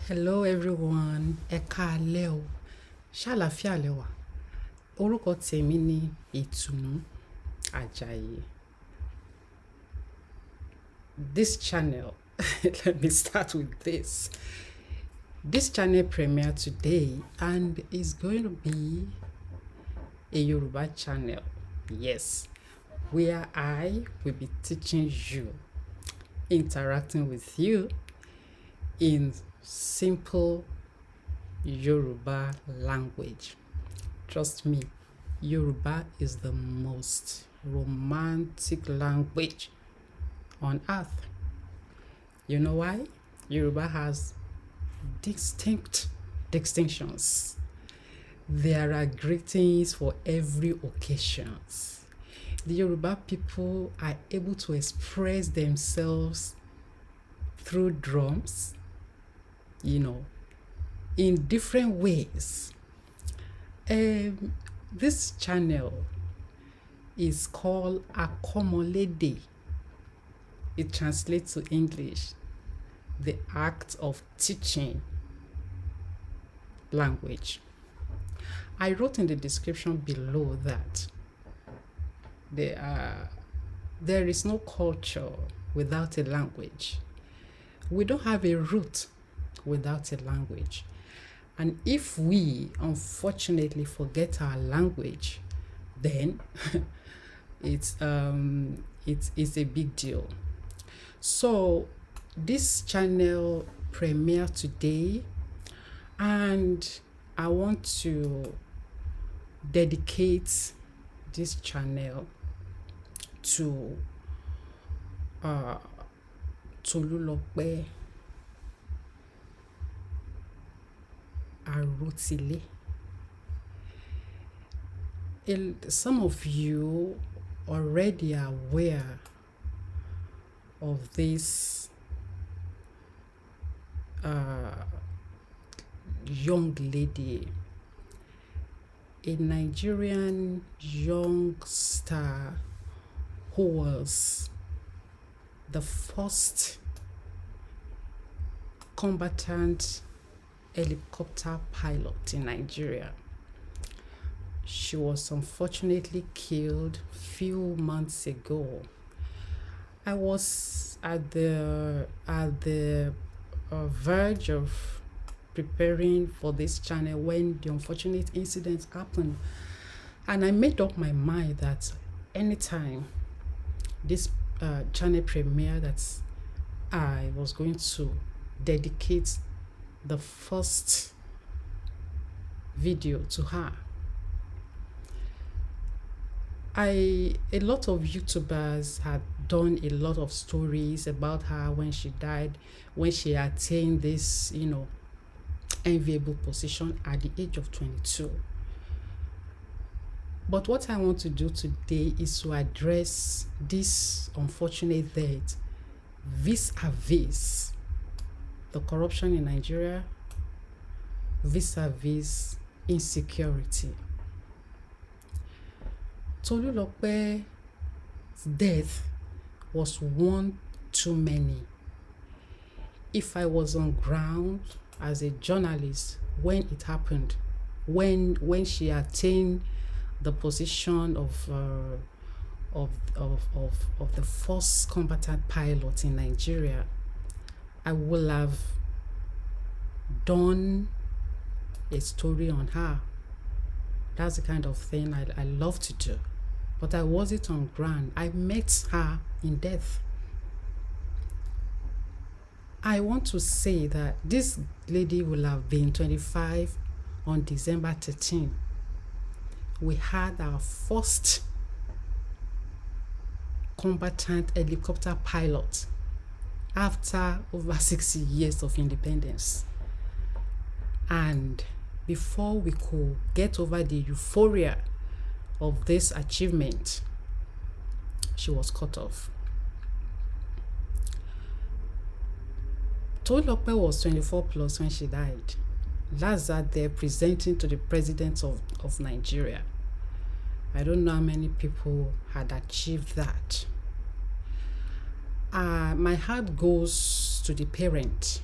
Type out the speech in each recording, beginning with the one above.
Hello everyone, ẹ káalẹ́ o, ṣàlàfíà lẹ wà. Orúkọ tèmi ni Ìtùnú Àjàyí. This channel, let me start with this. This channel premiered today and is going to be a Yoruba channel. Yes, where I will be teaching you, interacting with you in simple Yoruba language. Trust me, Yoruba is the most romantic language on earth. You know why? Yoruba has distinct distinctions. There are greetings for every occasion. The Yoruba people are able to express themselves through drums, in different ways. This channel is called Akó'mo L'édè. It translates to English, the act of teaching language. I wrote in the description below that there is no culture without a language. We don't have a root without a language. And if we unfortunately forget our language, then it's a big deal. So this channel premiered today, and I want to dedicate this channel to Tolulope Arotile. Some of you already are aware of this young lady, a Nigerian youngster who was the first combatant helicopter pilot in Nigeria. She was unfortunately killed few months ago. I was at the verge of preparing for this channel when the unfortunate incident happened, and I made up my mind that anytime this channel premiere, that I was going to dedicate the first video to her. A lot of YouTubers had done a lot of stories about her when she died, when she attained this, enviable position at the age of 22. But what I want to do today is to address this unfortunate death vis-a-vis the corruption in Nigeria, vis-a-vis insecurity. Tolulope's death was one too many. If I was on ground as a journalist when it happened, when she attained the position of the first combatant pilot in Nigeria, I will have done a story on her. That's the kind of thing I love to do. But I wasn't on ground. I met her in death. I want to say that this lady will have been 25 on December 13. We had our first combatant helicopter pilot after over 60 years of independence. And before we could get over the euphoria of this achievement, she was cut off. Tolulope was 24 plus when she died. That's that they're presenting to the president of Nigeria. I don't know how many people had achieved that. My heart goes to the parent.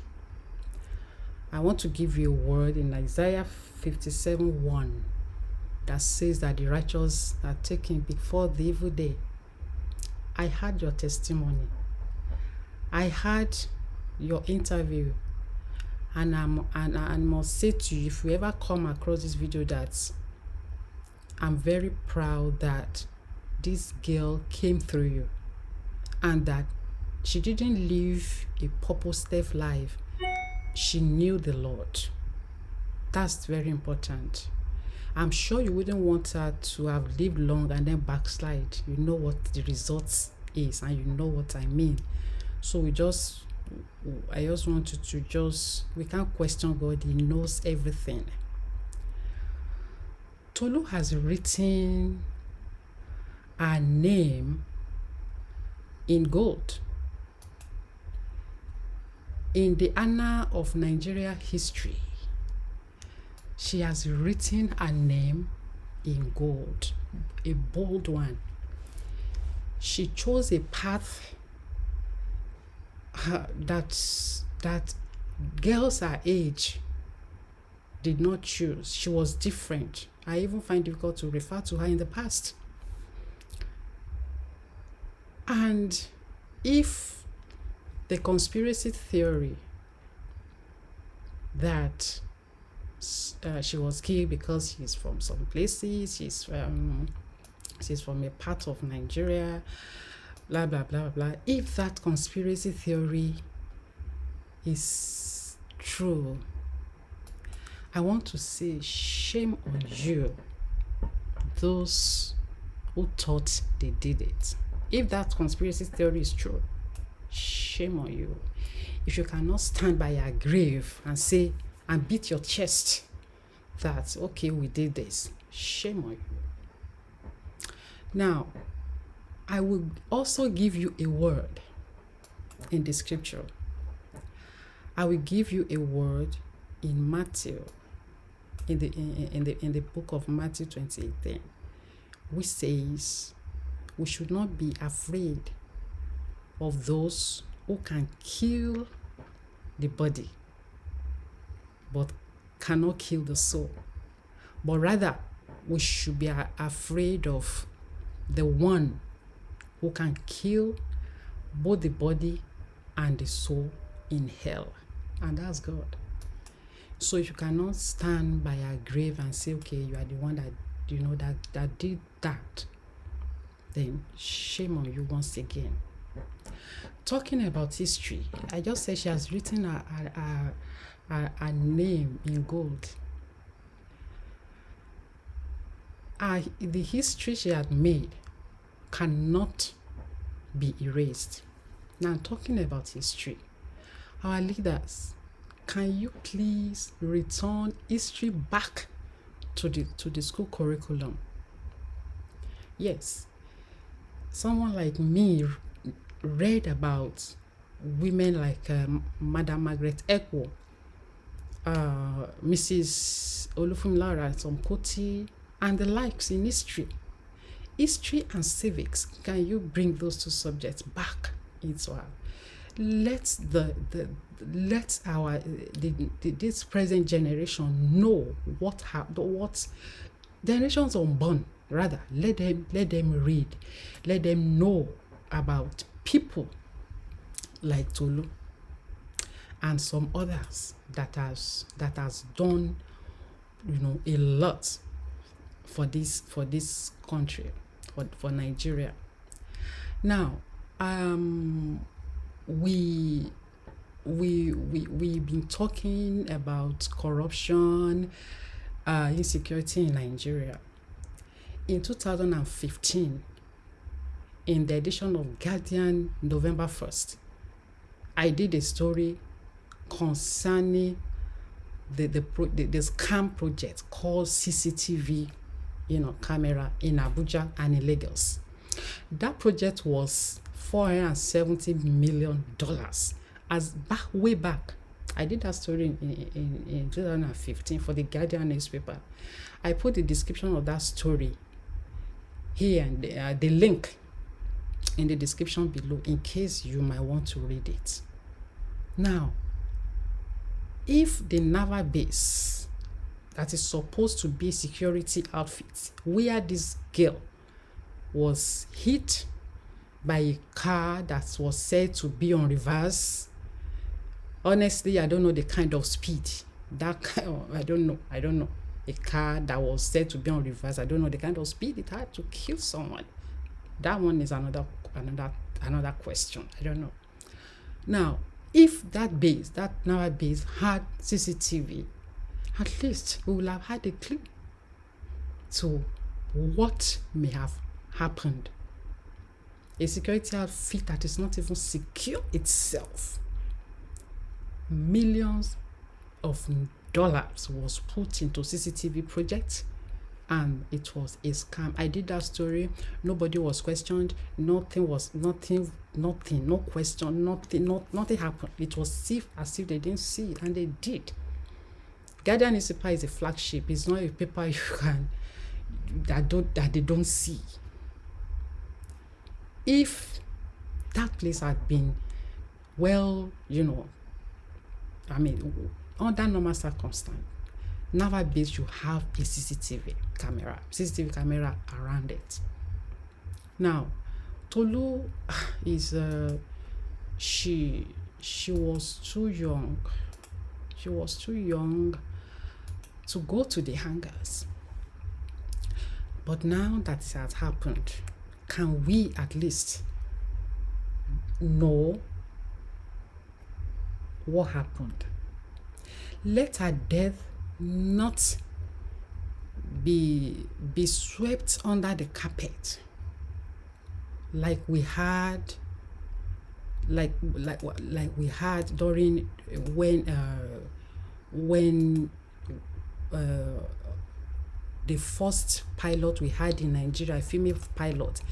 I want to give you a word in Isaiah 57:1 that says that the righteous are taken before the evil day. I heard your testimony. I heard your interview. And I must say to you, if you ever come across this video, that I'm very proud that this girl came through you and that she didn't live a purposeless life. She knew the Lord. That's very important. I'm sure you wouldn't want her to have lived long and then backslide. You know what the results is, and you know what I mean. So I just want you to we can't question God. He knows everything. Tolu has written her name in gold in the annal of Nigeria history. She has written her name in gold, a bold one. She chose a path that girls her age did not choose. She was different. I even find it difficult to refer to her in the past. And if the conspiracy theory that she was killed because she's from some places, she's from a part of Nigeria, blah blah blah blah, if that conspiracy theory is true, I want to say shame on you, those who thought they did it. If that conspiracy theory is true, shame on you. If you cannot stand by your grave and say and beat your chest that, okay, we did this, shame on you. Now, I will also give you a word in the scripture. I will give you a word in Matthew, in the book of Matthew 28:10, which says we should not be afraid of those who can kill the body but cannot kill the soul, but rather we should be afraid of the one who can kill both the body and the soul in hell, and that's God. So if you cannot stand by your grave and say, okay, you are the one that that did that, then shame on you once again. Talking about history, I just said she has written her name in gold. The history she had made cannot be erased. Now, talking about history, our leaders, can you please return history back to the school curriculum? Yes, someone like me read about women like Madam Margaret Akó'mo, Mrs. Olufunmilara Somkoti, and the likes in history. History and civics, can you bring those two subjects back into our? Let this present generation know what generations unborn, rather, let them read, let them know about people like Tolu and some others that has done, a lot for this country, for Nigeria. Now, we've been talking about corruption, insecurity in Nigeria. In 2015, in the edition of Guardian, November 1st, I did a story concerning the scam project called CCTV, camera in Abuja and in Lagos. That project was $470 million. Way back, I did that story in 2015 for the Guardian newspaper. I put the description of that story here and the link in the description below in case you might want to read it. Now, if the Naval Base, that is supposed to be security outfit, where this girl was hit by a car that was said to be on reverse, honestly, I don't know the kind of speed. That kind of, I don't know. A car that was said to be on reverse, I don't know the kind of speed it had to kill someone. That one is another question. I don't know. Now, if that Naval Base had CCTV, at least we will have had a clue to what may have happened. A security outfit that is not even secure itself. Millions of dollars was put into CCTV project, and it was a scam. I did that story. Nobody was questioned. No question. Nothing happened. It was as if they didn't see it, and they did. Guardian newspaper is a flagship. It's not a paper you can that they don't see. If that place had been under normal circumstance, Naval Base should have a CCTV camera around it. Now, Tolu is she was too young. She was too young to go to the hangars. But now that it has happened, can we at least know what happened? Let her death not be swept under the carpet like we had during when the first pilot we had in Nigeria, a female pilot,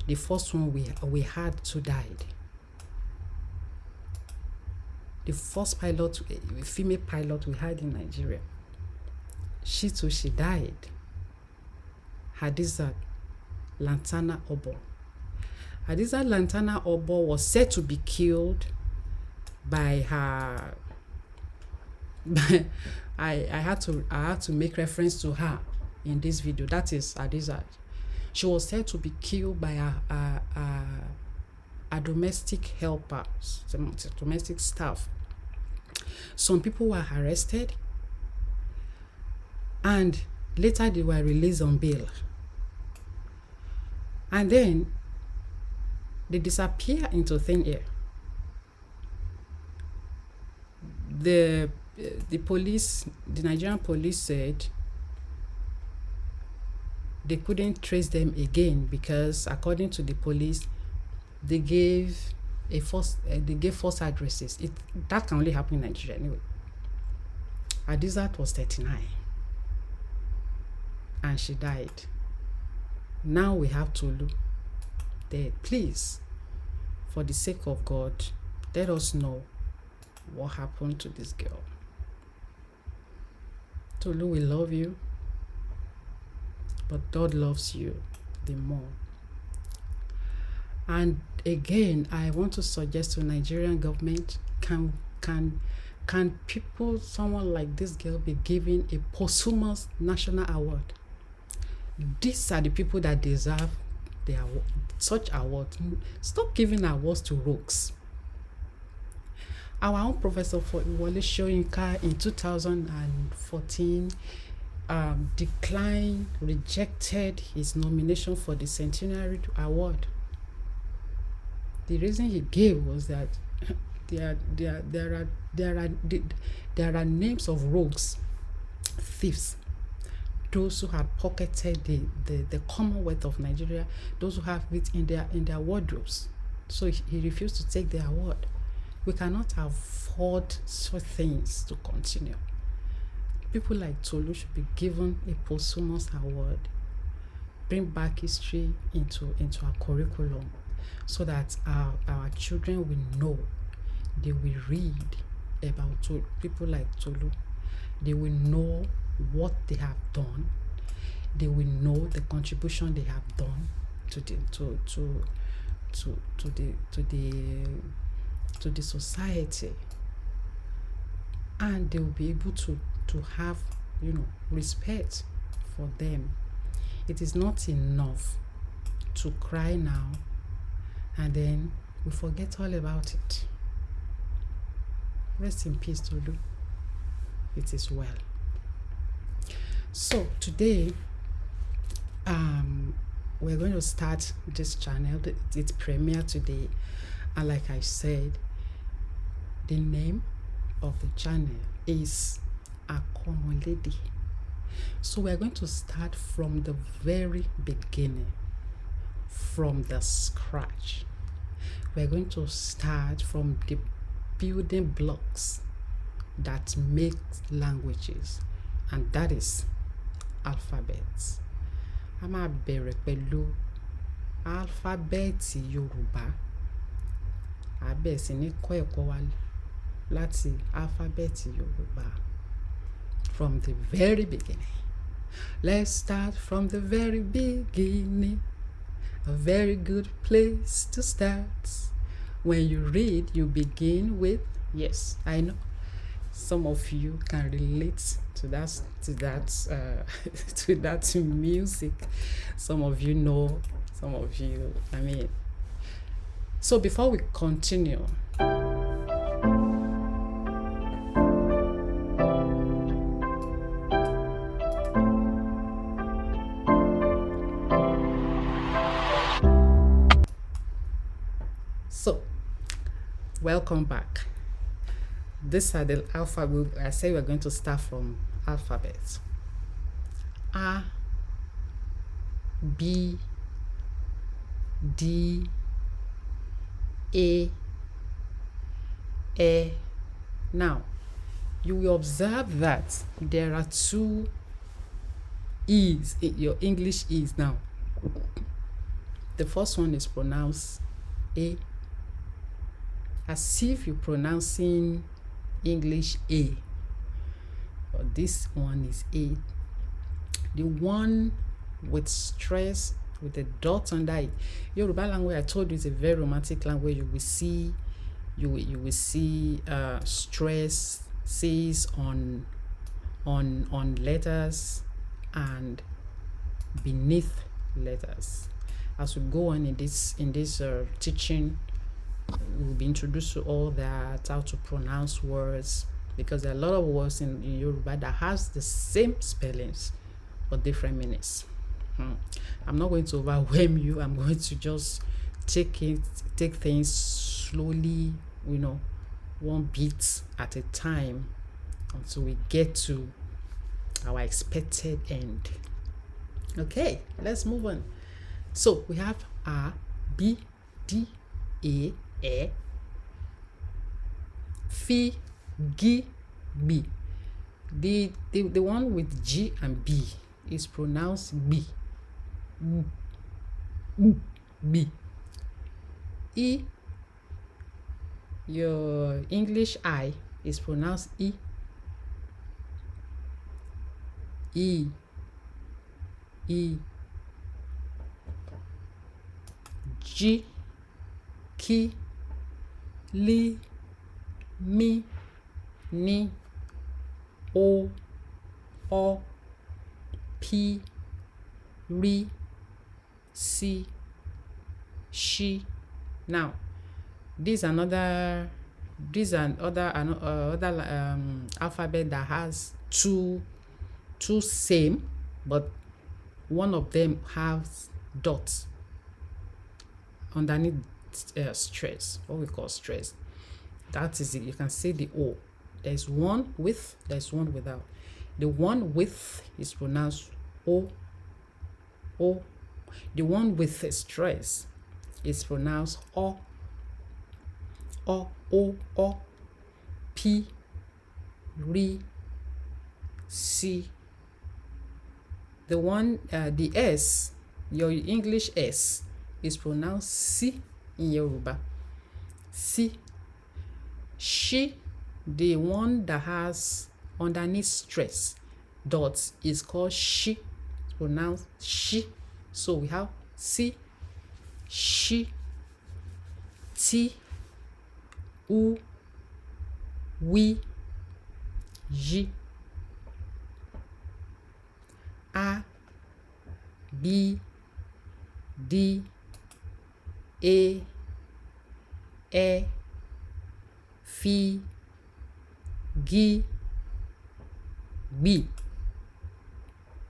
the first one we had to died. The first pilot, a female pilot we had in Nigeria, she died. Hadiza Lantana Obo. Hadiza Lantana Obo was said to be killed by her. I had to make reference to her in this video. That is Hadiza. She was said to be killed by a domestic helper, domestic staff. Some people were arrested, and later they were released on bail. And then they disappear into thin air. The Nigerian police said they couldn't trace them again because, according to the police, they gave false addresses. That can only happen in Nigeria anyway. Adizat was 39 and she died. Now we have Tolu dead. Please, for the sake of God, let us know what happened to this girl. Tolu, we love you, but God loves you the more. And again, I want to suggest to Nigerian government, can people, someone like this girl, be given a posthumous national award? These are the people that deserve such award. Stop giving awards to rogues. Our own Professor Wole Soyinka in 2014 rejected his nomination for the Centenary Award. The reason he gave was that there are names of rogues, thieves, those who had pocketed the Commonwealth of Nigeria, those who have it in their wardrobes. So he refused to take the award. We cannot afford such things to continue. People like Tolu should be given a posthumous award. Bring back history into our curriculum, so that our children will know. They will read about people like Tolu. They will know what they have done. They will know the contribution they have done to the society. and they will be able to have, respect for them. It is not enough to cry now and then we forget all about it. Rest in peace, Tolu. It is well. So today, we're going to start this channel. It's premiere today, and like I said, the name of the channel is Akó'mo L'édè. So we're going to start from the very beginning, from the scratch. We're going to start from the building blocks that make languages, and that is alphabets. A máa bẹ̀rẹ̀ pẹ̀lú alphabet Yoruba. A bẹ̀rẹ̀ sí ní kọ́ ẹ̀kọ́ wa láti alphabet Yoruba from the very beginning. Let's start from the very beginning. A very good place to start. When you read, you begin with, yes, I know some of you can relate to that to that music. Some of you know, some of you, so before we continue, so welcome back. These are the alphabet. I say we're going to start from alphabet. A, B, D, A, E. Now, you will observe that there are two E's in your English E's now. The first one is pronounced A, as if you're pronouncing English A, but this one is A. The one with stress, with a dot under it. Yoruba language, I told you, is a very romantic language. You will see stress says on letters and beneath letters. As we go on in this teaching, we'll be introduced to all that, how to pronounce words, because there are a lot of words in Yoruba that has the same spellings but different meanings. I'm not going to overwhelm you. I'm going to just take things slowly, one beat at a time until we get to our expected end. Okay, let's move on. So we have A, B, D, A, E, F, G, B. The one with G and B is pronounced B. B. E, your English I is pronounced E. E. E. G, K, L, M, N, O, P, R, C, Sh. Now, these are other alphabet that has two same, but one of them has dots underneath stress, what we call stress. That is it. You can see the O. There's one with, there's one without. The one with is pronounced O. The one with stress is pronounced O. P, R, C. The one, the S, your English S, is pronounced C in Yoruba. C. She, the one that has underneath stress dots, is called she. It's pronounced she. So we have C, she, T, U, we, J, A, B, D, A, E, F, G, B,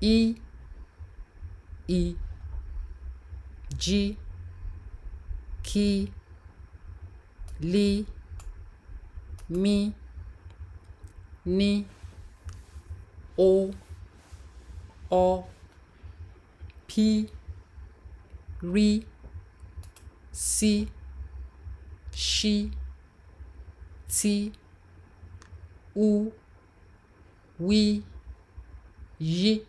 E, G, K, L, M, N, O, P, R, C, Sh, T, U, W, Y.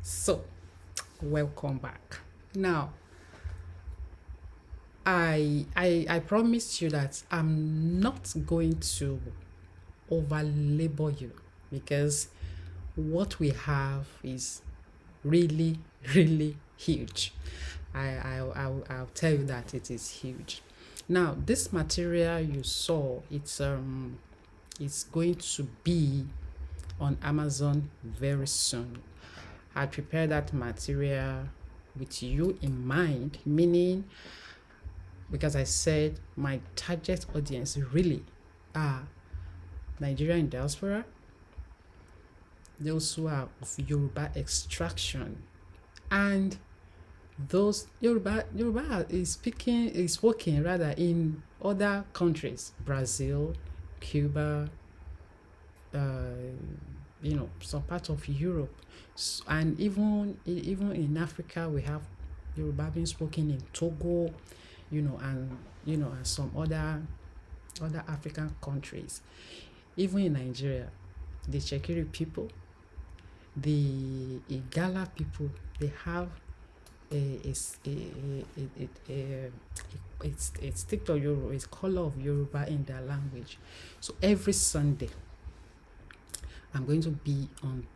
So, welcome back. Now, I promised you that I'm not going to over labor you, because what we have is really huge. I'll tell you that it is huge. Now, this material you saw, it's going to be on Amazon very soon. I prepared that material with you in mind, meaning, because I said my target audience really are Nigerian diaspora, those who are of Yoruba extraction, and those Yoruba is working rather in other countries, Brazil, Cuba, some part of Europe, and even in Africa we have Yoruba being spoken in Togo, and some other African countries. Even in Nigeria, the Shekiri people, the Igala people, they have a stick of Yoruba, it's color of Yoruba in their language. So every Sunday, I'm going to be on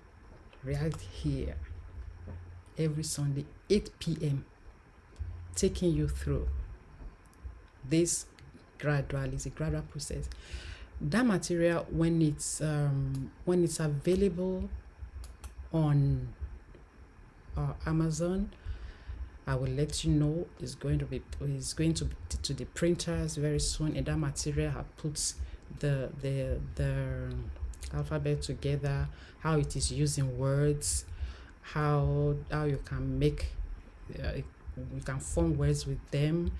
right here every Sunday, 8 p.m., taking you through this gradual. It's a gradual process. That material, when it's available on Amazon, I will let you know. It's going to be to the printers very soon. In that material, I put the alphabet together, how it is using words, how you can make you can form words with them,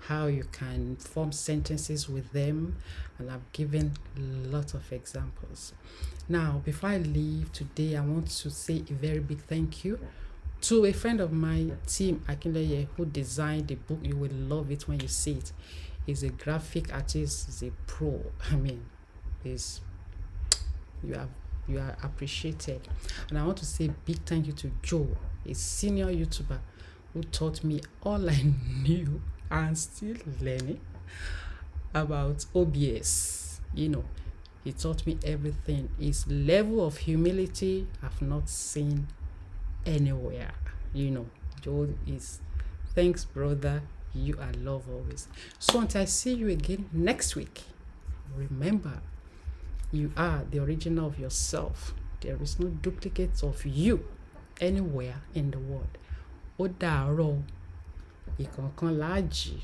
how you can form sentences with them, and I've given lots of examples. Now, before I leave today, I want to say a very big thank you to a friend of my team, Akó'mo L'édè, who designed the book. You will love it when you see it. He's a graphic artist, he's a pro. I mean, you are appreciated. And I want to say a big thank you to Joe, a senior YouTuber, who taught me all I knew and still learning about OBS. He taught me everything. His level of humility I've not seen anywhere. Joe is, thanks brother, you are love always. So until I see you again next week, remember, you are the original of yourself. There is no duplicate of you anywhere in the world. Ó dàárọ̀, ìkọ̀ọ̀kan la jí.